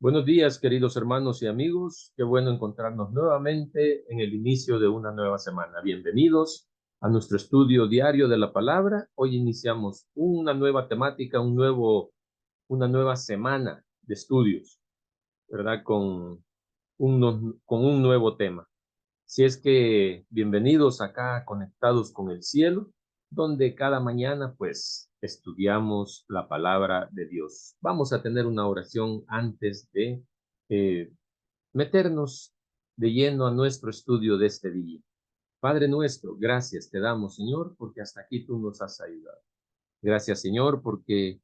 Buenos días, queridos hermanos y amigos. Qué bueno encontrarnos nuevamente en el inicio de una nueva semana. Bienvenidos a nuestro estudio diario de la palabra. Hoy iniciamos una nueva temática, una nueva semana de estudios, ¿verdad? Con un nuevo tema. Si es que bienvenidos acá conectados con el cielo, donde cada mañana pues estudiamos la palabra de Dios. Vamos a tener una oración antes de eh, meternos de lleno a nuestro estudio de este día. Padre nuestro, gracias te damos, Señor, porque hasta aquí tú nos has ayudado. Gracias, Señor, porque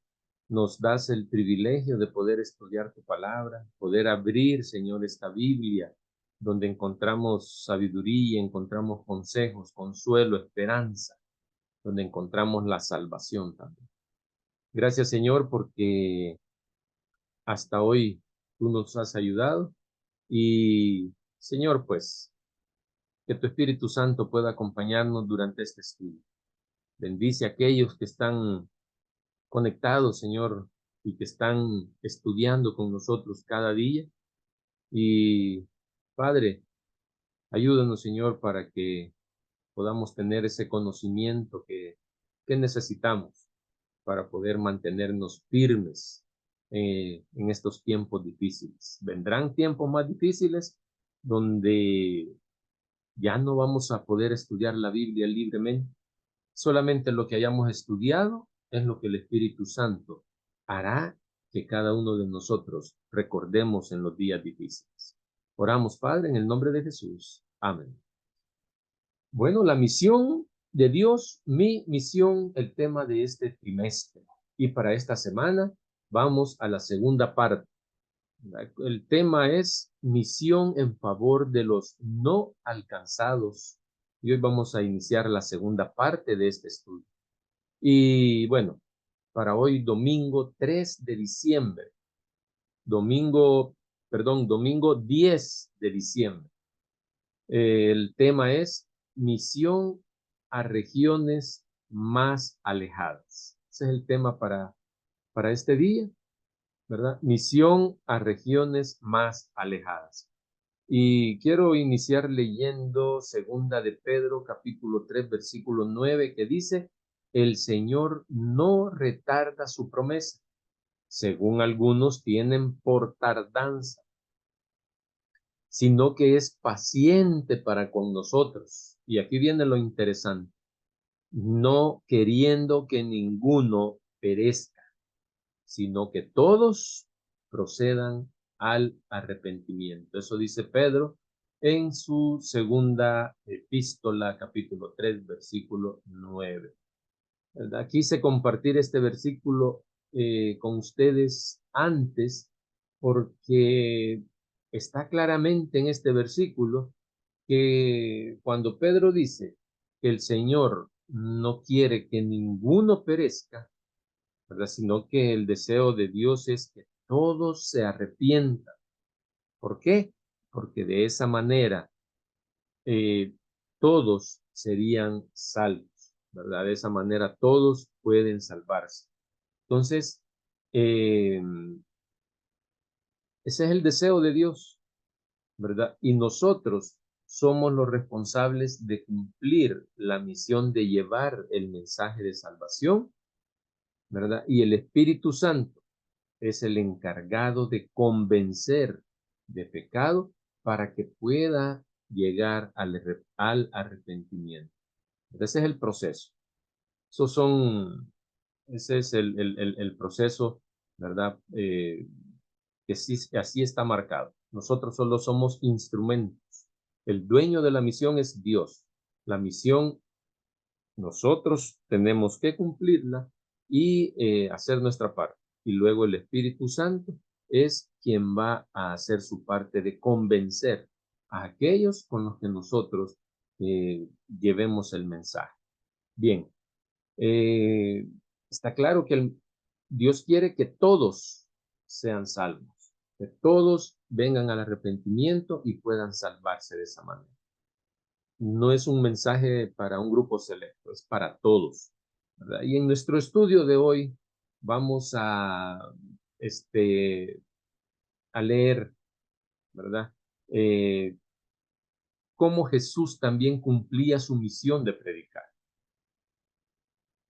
nos das el privilegio de poder estudiar tu palabra, poder abrir, Señor, esta Biblia, donde encontramos sabiduría, encontramos consejos, consuelo, esperanza, donde encontramos la salvación también. Gracias, Señor, porque hasta hoy tú nos has ayudado y, Señor, pues, que tu Espíritu Santo pueda acompañarnos durante este estudio. Bendice a aquellos que están conectados, Señor, y que están estudiando con nosotros cada día. Y, Padre, ayúdanos, Señor, para que podamos tener ese conocimiento que necesitamos para poder mantenernos firmes en estos tiempos difíciles. Vendrán tiempos más difíciles donde ya no vamos a poder estudiar la Biblia libremente. Solamente lo que hayamos estudiado es lo que el Espíritu Santo hará que cada uno de nosotros recordemos en los días difíciles. Oramos, Padre, en el nombre de Jesús. Amén. Bueno, la misión de Dios, mi misión, el tema de este trimestre. Y para esta semana vamos a la segunda parte. El tema es misión en favor de los no alcanzados. Y hoy vamos a iniciar la segunda parte de este estudio. Y bueno, para hoy domingo 3 de diciembre, domingo 10 de diciembre. El tema es misión a regiones más alejadas. Ese es el tema para este día, ¿verdad? Misión a regiones más alejadas. Y quiero iniciar leyendo segunda de Pedro, capítulo 3 versículo 9 que dice, el Señor no retarda su promesa, según algunos tienen por tardanza, sino que es paciente para con nosotros. Y aquí viene lo interesante, no queriendo que ninguno perezca, sino que todos procedan al arrepentimiento. Eso dice Pedro en su segunda epístola, capítulo 3 versículo 9. ¿Verdad? Quise compartir este versículo con ustedes antes porque está claramente en este versículo que cuando Pedro dice que el Señor no quiere que ninguno perezca, ¿verdad? Sino que el deseo de Dios es que todos se arrepientan. ¿Por qué? Porque de esa manera eh, todos serían salvos, ¿verdad? De esa manera todos pueden salvarse. Entonces, eh, ese es el deseo de Dios, ¿verdad? Y nosotros somos los responsables de cumplir la misión de llevar el mensaje de salvación, ¿verdad? Y el Espíritu Santo es el encargado de convencer de pecado para que pueda llegar al arrepentimiento. Ese es el proceso. Esos son, ese es el proceso, ¿verdad? Que sí, así está marcado. Nosotros solo somos instrumentos. El dueño de la misión es Dios. La misión nosotros tenemos que cumplirla y hacer nuestra parte. Y luego el Espíritu Santo es quien va a hacer su parte de convencer a aquellos con los que nosotros llevemos el mensaje. Bien, eh, está claro que Dios quiere que todos sean salvos, que todos vengan al arrepentimiento y puedan salvarse de esa manera. No es un mensaje para un grupo selecto, es para todos, ¿verdad? Y en nuestro estudio de hoy vamos este, a leer, ¿verdad? Cómo Jesús también cumplía su misión de predicar,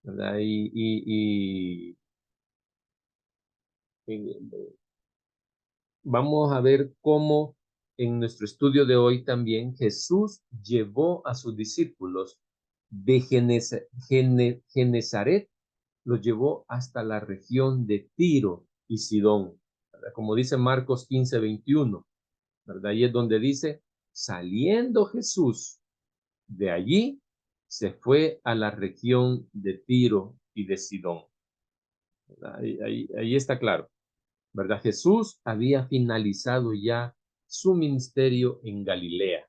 ¿verdad? Y vamos a ver cómo en nuestro estudio de hoy también Jesús llevó a sus discípulos de Genezaret, los llevó hasta la región de Tiro y Sidón, ¿verdad? Como dice Marcos 15:21, ¿verdad? Y es donde dice, saliendo Jesús de allí, se fue a la región de Tiro y de Sidón. Ahí está claro, ¿verdad? Jesús había finalizado ya su ministerio en Galilea,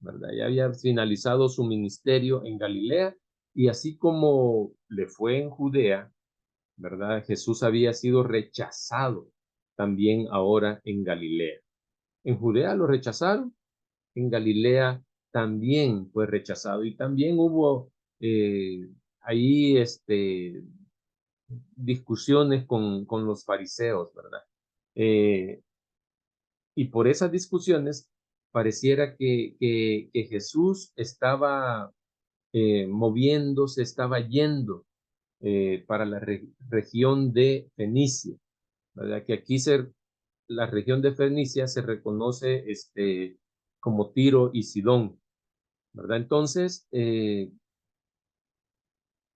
¿verdad? Ya había finalizado su ministerio en Galilea y así como le fue en Judea, ¿verdad? Jesús había sido rechazado también ahora en Galilea. En Judea lo rechazaron, en Galilea también fue rechazado y también hubo ahí discusiones con los fariseos, ¿verdad? Eh, y por esas discusiones pareciera que Jesús estaba moviéndose, estaba yendo para la región de Fenicia, ¿verdad? Que aquí la región de Fenicia se reconoce como Tiro y Sidón, ¿verdad? Entonces,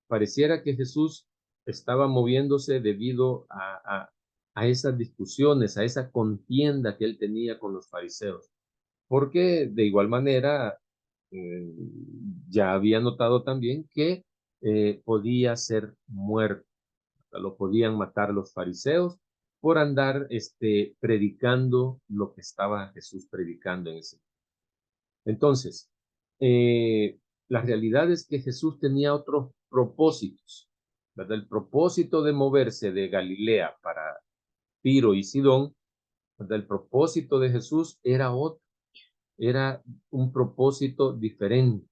pareciera que Jesús estaba moviéndose debido a esas discusiones, a esa contienda que él tenía con los fariseos, porque de igual manera eh, ya había notado también que podía ser muerto, lo podían matar los fariseos por andar predicando lo que estaba Jesús predicando en ese. Entonces, la realidad es que Jesús tenía otros propósitos, ¿verdad? El propósito de moverse de Galilea para Tiro y Sidón, ¿verdad? El propósito de Jesús era otro, era un propósito diferente,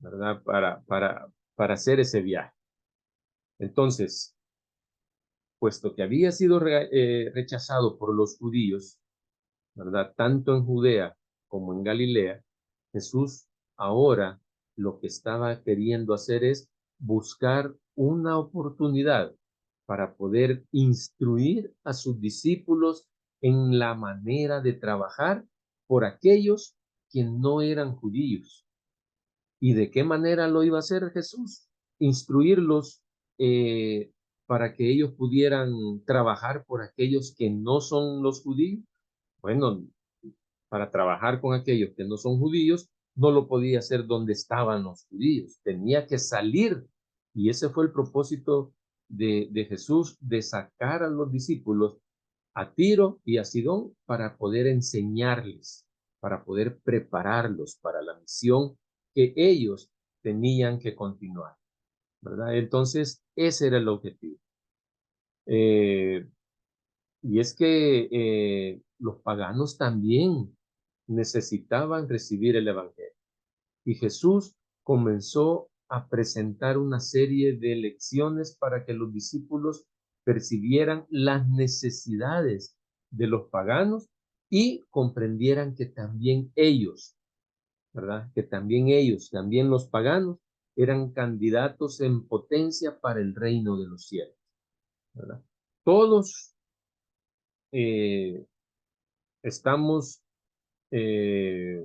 ¿verdad? Para hacer ese viaje. Entonces, puesto que había sido rechazado por los judíos, ¿verdad? Tanto en Judea como en Galilea, Jesús ahora lo que estaba queriendo hacer es buscar una oportunidad para poder instruir a sus discípulos en la manera de trabajar por aquellos que no eran judíos. ¿Y de qué manera lo iba a hacer Jesús? Instruirlos para que ellos pudieran trabajar por aquellos que no son los judíos. Bueno, para trabajar con aquellos que no son judíos, no lo podía hacer donde estaban los judíos, tenía que salir. Y ese fue el propósito de Jesús, de sacar a los discípulos a Tiro y a Sidón para poder enseñarles, para poder prepararlos para la misión que ellos tenían que continuar, ¿verdad? Entonces, ese era el objetivo. Eh, y es que los paganos también necesitaban recibir el Evangelio. Y Jesús comenzó a presentar una serie de lecciones para que los discípulos percibieran las necesidades de los paganos y comprendieran que también ellos, ¿verdad? Que también ellos, también los paganos, eran candidatos en potencia para el reino de los cielos, ¿verdad? Todos eh, estamos, eh,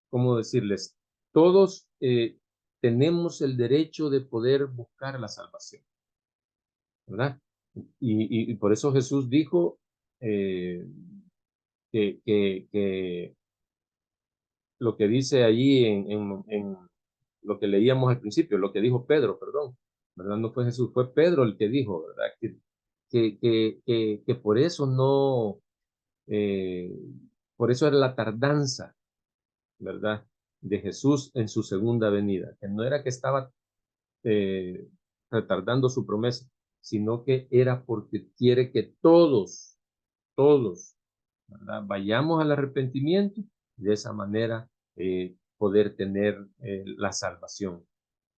¿cómo decirles? Todos tenemos el derecho de poder buscar la salvación, ¿verdad? Y por eso Jesús dijo eh, que lo que dice allí en lo que leíamos al principio, lo que dijo Pedro, perdón, ¿verdad? No fue Jesús, fue Pedro el que dijo, ¿verdad? Que por eso no, eh, por eso era la tardanza, ¿verdad? De Jesús en su segunda venida, que no era que estaba eh, retardando su promesa, sino que era porque quiere que todos, ¿verdad? Vayamos al arrepentimiento y de esa manera poder tener la salvación,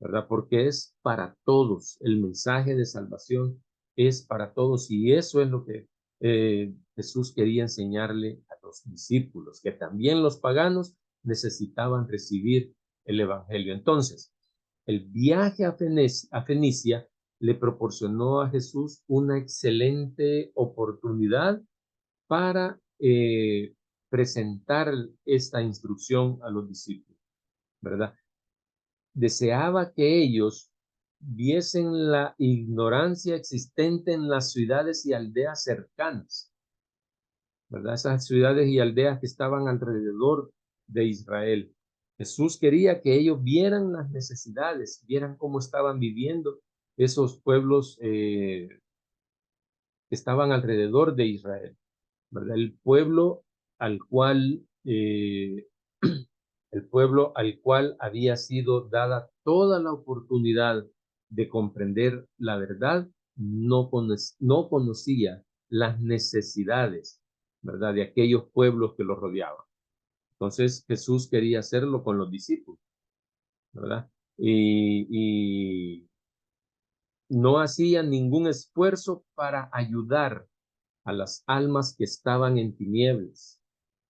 ¿verdad? Porque es para todos, el mensaje de salvación es para todos y eso es lo que Jesús quería enseñarle a los discípulos que también los paganos necesitaban recibir el evangelio. Entonces, el viaje a Fenicia le proporcionó a Jesús una excelente oportunidad para presentar esta instrucción a los discípulos, ¿verdad? Deseaba que ellos viesen la ignorancia existente en las ciudades y aldeas cercanas, ¿verdad? Esas ciudades y aldeas que estaban alrededor de Israel. Jesús quería que ellos vieran las necesidades, vieran cómo estaban viviendo esos pueblos que estaban alrededor de Israel, ¿verdad? Al cual, eh, el pueblo al cual había sido dada toda la oportunidad de comprender la verdad, no conocía las necesidades, ¿verdad?, de aquellos pueblos que los rodeaban. Entonces Jesús quería hacerlo con los discípulos, ¿verdad? Y no hacía ningún esfuerzo para ayudar a las almas que estaban en tinieblas.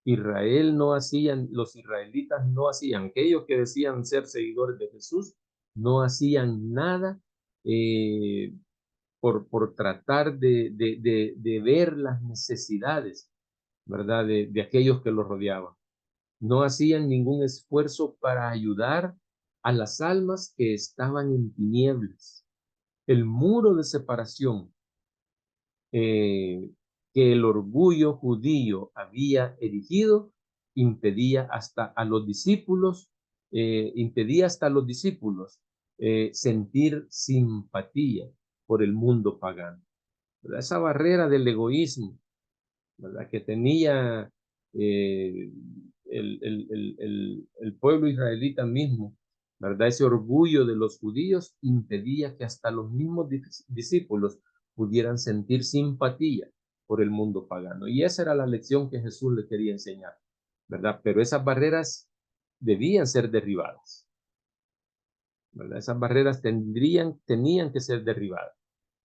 Los israelitas no hacían, aquellos que decían ser seguidores de Jesús, no hacían nada eh, por tratar de ver las necesidades, ¿verdad? De aquellos que los rodeaban. No hacían ningún esfuerzo para ayudar a las almas que estaban en tinieblas. El muro de separación eh, que el orgullo judío había erigido impedía hasta a los discípulos sentir simpatía por el mundo pagano, ¿verdad? Esa barrera del egoísmo, ¿verdad?, que tenía el pueblo israelita mismo, ¿verdad? Ese orgullo de los judíos impedía que hasta los mismos discípulos pudieran sentir simpatía por el mundo pagano. Y esa era la lección que Jesús le quería enseñar, ¿verdad? Pero esas barreras debían ser derribadas, ¿verdad? Esas barreras tenían que ser derribadas.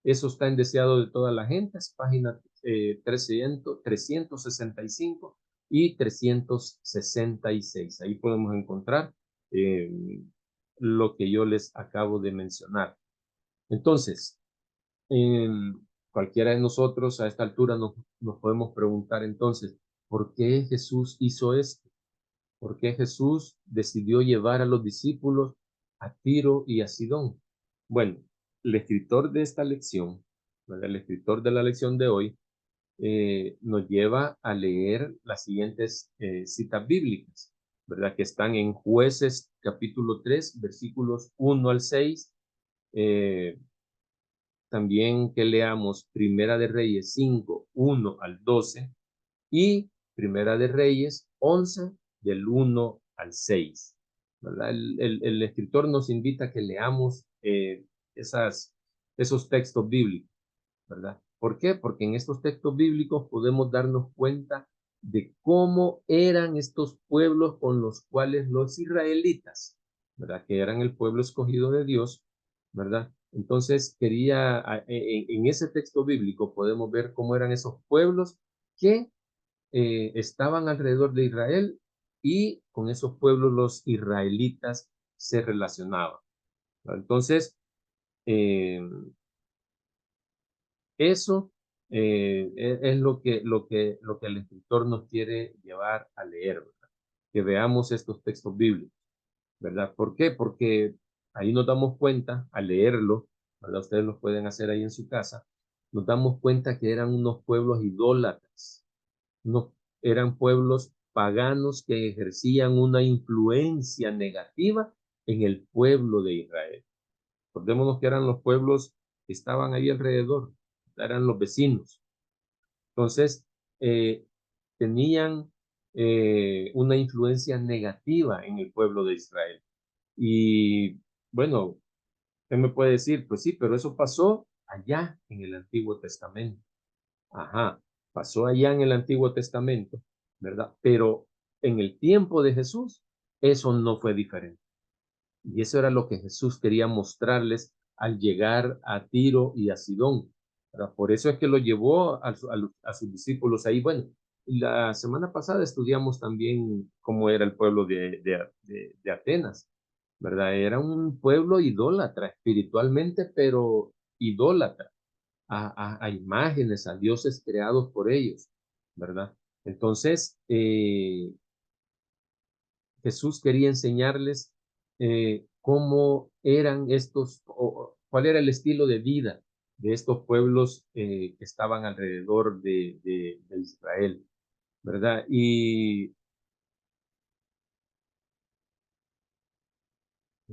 Eso está en Deseado de toda la gente, es página 365 y 366. Ahí podemos encontrar eh, lo que yo les acabo de mencionar. Entonces, eh, cualquiera de nosotros a esta altura nos podemos preguntar entonces, ¿por qué Jesús hizo esto? ¿Por qué Jesús decidió llevar a los discípulos a Tiro y a Sidón? Bueno, el escritor de esta lección, ¿verdad?, el escritor de la lección de hoy, nos lleva a leer las siguientes citas bíblicas, ¿verdad?, que están en Jueces capítulo 3, versículos 1 al 6. También que leamos Primera de Reyes 5, 1 al 12 y Primera de Reyes 11, del 1 al 6. ¿Verdad? El escritor nos invita a que leamos esos textos bíblicos, ¿verdad? ¿Por qué? Porque en estos textos bíblicos podemos darnos cuenta de cómo eran estos pueblos con los cuales los israelitas, ¿verdad?, que eran el pueblo escogido de Dios, ¿verdad? Entonces en ese texto bíblico podemos ver cómo eran esos pueblos que estaban alrededor de Israel y con esos pueblos los israelitas se relacionaban, ¿no? Entonces, eh, eso es lo que el escritor nos quiere llevar a leer, ¿verdad? Que veamos estos textos bíblicos, ¿verdad? ¿Por qué? Porque ahí nos damos cuenta, al leerlo, ¿verdad? Ustedes lo pueden hacer ahí en su casa, nos damos cuenta que eran unos pueblos idólatras, no, eran pueblos paganos que ejercían una influencia negativa en el pueblo de Israel. Recordémonos que eran los pueblos que estaban ahí alrededor, eran los vecinos. Entonces, eh, tenían una influencia negativa en el pueblo de Israel. Y bueno, usted me puede decir, pues sí, pero eso pasó allá en el Antiguo Testamento. Ajá, pasó allá en el Antiguo Testamento, ¿verdad? Pero en el tiempo de Jesús, eso no fue diferente. Y eso era lo que Jesús quería mostrarles al llegar a Tiro y a Sidón. ¿verdad? Por eso es que lo llevó a sus discípulos ahí. Bueno, la semana pasada estudiamos también cómo era el pueblo de Atenas, ¿verdad? Era un pueblo idólatra espiritualmente, pero idólatra a imágenes, a dioses creados por ellos, ¿verdad? Entonces, Jesús quería enseñarles cómo eran estos, o cuál era el estilo de vida de estos pueblos que estaban alrededor de Israel, ¿verdad? Y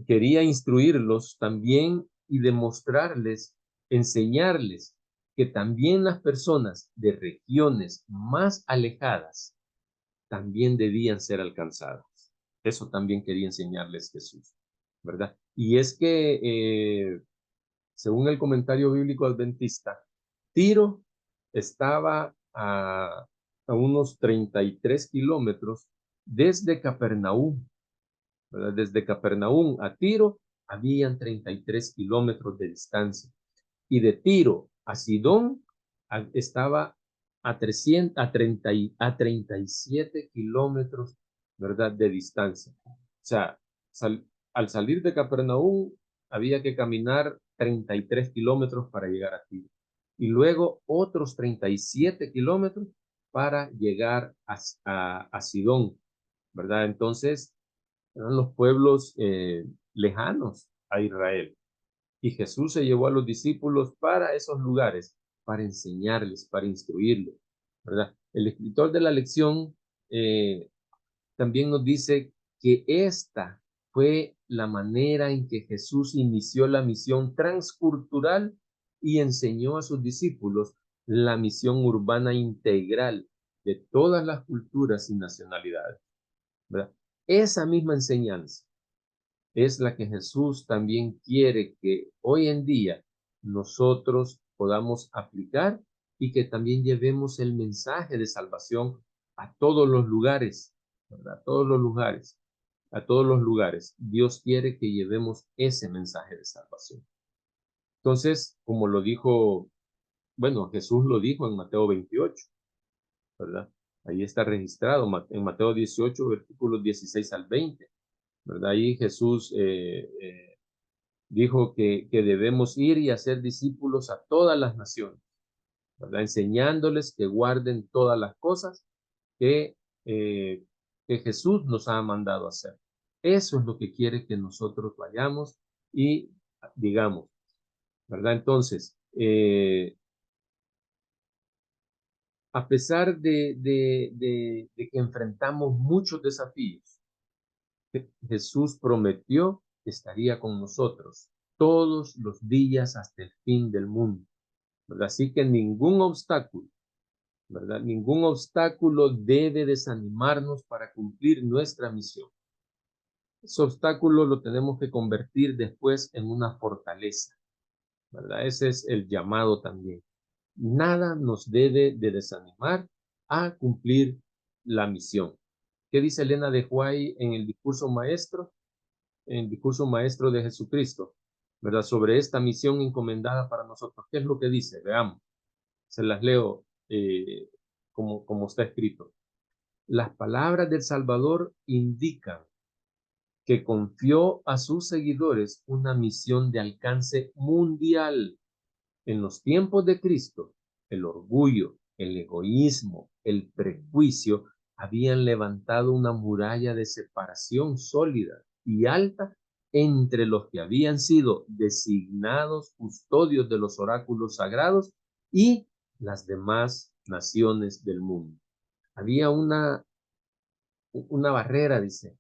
quería instruirlos también y demostrarles, enseñarles que también las personas de regiones más alejadas también debían ser alcanzadas. Eso también quería enseñarles Jesús, ¿verdad? Y es que, según el comentario bíblico adventista, Tiro estaba a unos 33 kilómetros desde Capernaum, ¿verdad? Desde Capernaum a Tiro habían 33 kilómetros de distancia. Y de Tiro a Sidón estaba a 37 kilómetros, ¿verdad? De distancia. O sea, al salir de Capernaum había que caminar 33 kilómetros para llegar a Tiro. Y luego otros 37 kilómetros para llegar a Sidón, ¿verdad? Entonces, eran los pueblos lejanos a Israel. Y Jesús se llevó a los discípulos para esos lugares, para enseñarles, para instruirlos, ¿verdad? El escritor de la lección también nos dice que esta fue la manera en que Jesús inició la misión transcultural y enseñó a sus discípulos la misión urbana integral de todas las culturas y nacionalidades, ¿verdad? Esa misma enseñanza es la que Jesús también quiere que hoy en día nosotros podamos aplicar y que también llevemos el mensaje de salvación a todos los lugares, ¿verdad? A todos los lugares, a todos los lugares. Dios quiere que llevemos ese mensaje de salvación. Entonces, como lo dijo, bueno, Jesús lo dijo en Mateo 28, ¿verdad? Ahí está registrado en Mateo 18, versículos 16 al 20, ¿verdad? Ahí Jesús dijo que debemos ir y hacer discípulos a todas las naciones, ¿verdad? Enseñándoles que guarden todas las cosas que, eh, que Jesús nos ha mandado hacer. Eso es lo que quiere que nosotros vayamos y digamos, ¿verdad? Entonces, a pesar de que enfrentamos muchos desafíos, Jesús prometió que estaría con nosotros todos los días hasta el fin del mundo, ¿verdad? Así que ningún obstáculo, ¿verdad? Ningún obstáculo debe desanimarnos para cumplir nuestra misión. Ese obstáculo lo tenemos que convertir después en una fortaleza, ¿verdad? Ese es el llamado también. Nada nos debe de desanimar a cumplir la misión. ¿Qué dice Elena de White en el discurso maestro? En el discurso maestro de Jesucristo, ¿verdad? Sobre esta misión encomendada para nosotros. ¿Qué es lo que dice? Veamos. Se las leo como está escrito. Las palabras del Salvador indican que confió a sus seguidores una misión de alcance mundial. En los tiempos de Cristo, el orgullo, el egoísmo, el prejuicio habían levantado una muralla de separación sólida y alta entre los que habían sido designados custodios de los oráculos sagrados y las demás naciones del mundo. Había una barrera, dice,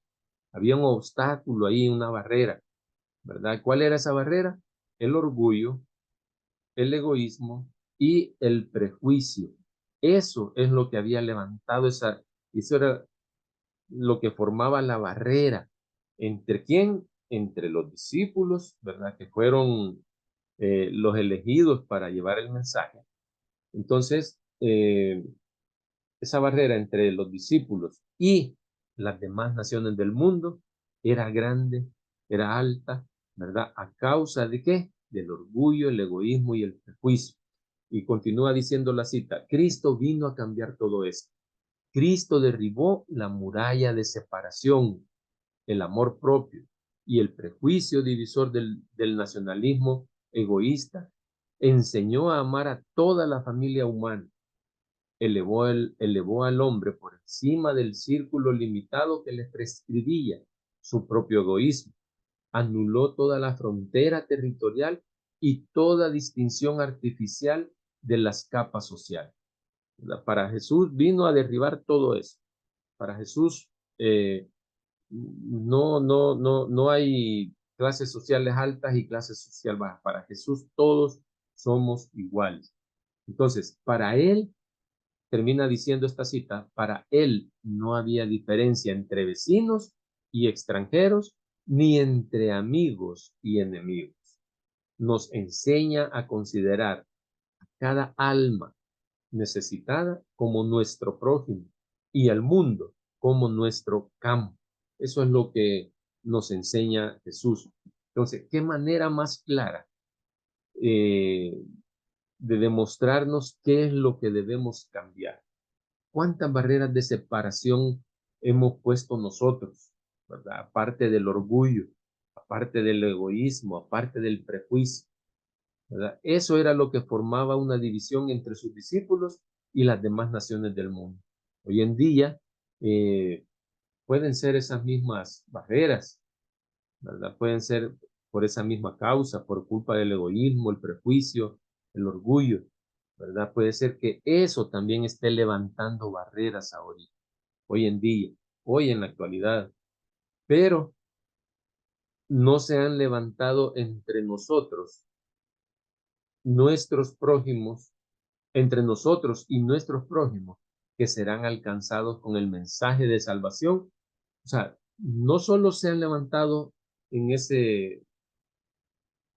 había un obstáculo ahí, una barrera, ¿verdad? ¿Cuál era esa barrera? El orgullo, el egoísmo y el prejuicio. Eso es lo que había levantado eso era lo que formaba la barrera. ¿Entre quién? Entre los discípulos, ¿verdad? Que fueron los elegidos para llevar el mensaje. Entonces, esa barrera entre los discípulos y las demás naciones del mundo era grande, era alta, ¿verdad? ¿A causa de qué? Del orgullo, el egoísmo y el prejuicio. Y continúa diciendo la cita, Cristo vino a cambiar todo esto. Cristo derribó la muralla de separación, el amor propio y el prejuicio divisor del nacionalismo egoísta. Enseñó a amar a toda la familia humana. Elevó al hombre por encima del círculo limitado que le prescribía su propio egoísmo. Anuló toda la frontera territorial y toda distinción artificial de las capas sociales. Para Jesús vino a derribar todo eso. Para Jesús no hay clases sociales altas y clases sociales bajas. Para Jesús todos somos iguales. Entonces, para él, termina diciendo esta cita, para él no había diferencia entre vecinos y extranjeros, ni entre amigos y enemigos. Nos enseña a considerar a cada alma necesitada como nuestro prójimo y al mundo como nuestro campo. Eso es lo que nos enseña Jesús. Entonces, ¿qué manera más clara de demostrarnos qué es lo que debemos cambiar? ¿Cuántas barreras de separación hemos puesto nosotros, ¿verdad? Aparte del orgullo, aparte del egoísmo, aparte del prejuicio, ¿verdad? Eso era lo que formaba una división entre sus discípulos y las demás naciones del mundo. Hoy en día pueden ser esas mismas barreras, ¿verdad? Pueden ser por esa misma causa, por culpa del egoísmo, el prejuicio, el orgullo, ¿verdad? Puede ser que eso también esté levantando barreras ahorita, hoy en día, hoy en la actualidad, pero no se han levantado entre nosotros, nuestros prójimos, entre nosotros y nuestros prójimos, que serán alcanzados con el mensaje de salvación. O sea, no solo se han levantado en ese,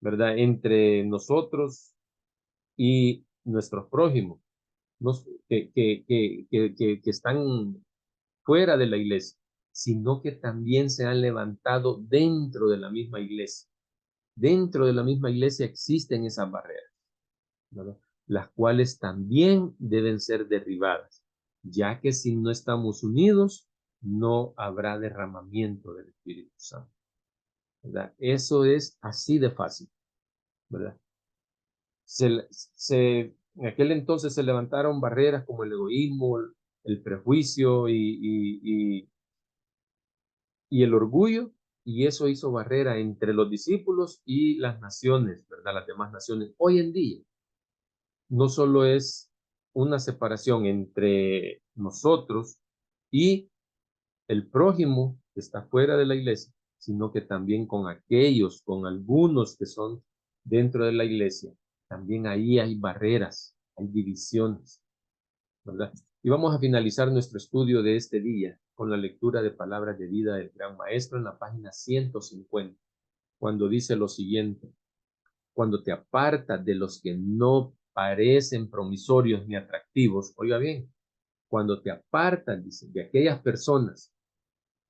¿verdad? Entre nosotros y nuestros prójimos, que están fuera de la iglesia, sino que también se han levantado dentro de la misma iglesia. Dentro de la misma iglesia existen esas barreras, ¿verdad? Las cuales también deben ser derribadas, ya que si no estamos unidos, no habrá derramamiento del Espíritu Santo, ¿verdad? Eso es así de fácil, ¿verdad? En aquel entonces se levantaron barreras como el egoísmo, el prejuicio y el orgullo, y eso hizo barrera entre los discípulos y las naciones, ¿verdad? Las demás naciones. Hoy en día, no solo es una separación entre nosotros y el prójimo que está fuera de la iglesia, sino que también con aquellos, con algunos que son dentro de la iglesia, también ahí hay barreras, hay divisiones, ¿verdad? Y vamos a finalizar nuestro estudio de este día con la lectura de Palabras de Vida del Gran Maestro en la página 150, cuando dice lo siguiente: cuando te apartas de los que no parecen promisorios ni atractivos, oiga bien, cuando te apartas, dice, de aquellas personas,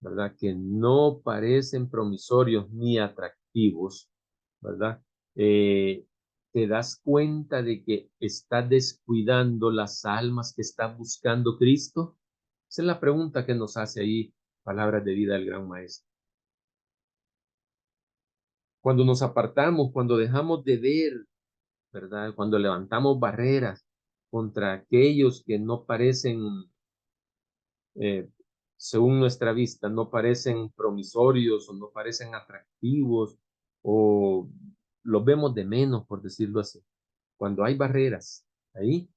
¿verdad? Que no parecen promisorios ni atractivos, ¿verdad? Eh, te das cuenta de que estás descuidando las almas que están buscando Cristo. Esa es la pregunta que nos hace ahí Palabras de Vida del Gran Maestro. Cuando nos apartamos, cuando dejamos de ver, ¿verdad? Cuando levantamos barreras contra aquellos que no parecen, eh, según nuestra vista, no parecen promisorios o no parecen atractivos o los vemos de menos, por decirlo así. Cuando hay barreras, ahí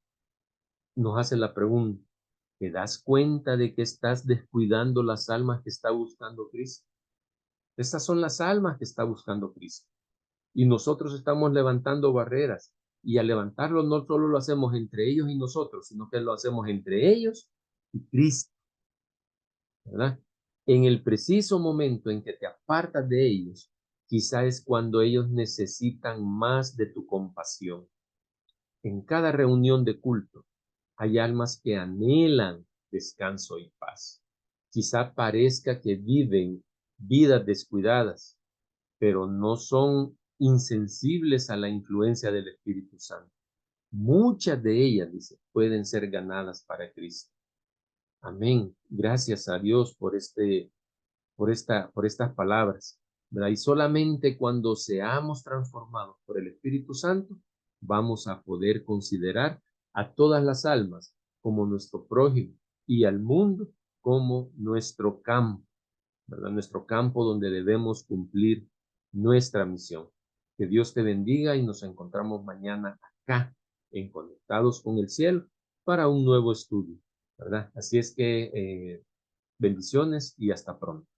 nos hace la pregunta: ¿te das cuenta de que estás descuidando las almas que está buscando Cristo? Estas son las almas que está buscando Cristo. Y nosotros estamos levantando barreras. Y al levantarlo no solo lo hacemos entre ellos y nosotros, sino que lo hacemos entre ellos y Cristo, ¿verdad? En el preciso momento en que te apartas de ellos, quizá es cuando ellos necesitan más de tu compasión. En cada reunión de culto hay almas que anhelan descanso y paz. Quizá parezca que viven vidas descuidadas, pero no son insensibles a la influencia del Espíritu Santo. muchas de ellas, dice, pueden ser ganadas para Cristo. Amén. Gracias a Dios por estas palabras, ¿verdad? Y solamente cuando seamos transformados por el Espíritu Santo, vamos a poder considerar a todas las almas como nuestro prójimo y al mundo como nuestro campo, ¿verdad? Nuestro campo donde debemos cumplir nuestra misión. Que Dios te bendiga y nos encontramos mañana acá en Conectados con el Cielo para un nuevo estudio, ¿verdad? Así es que bendiciones y hasta pronto.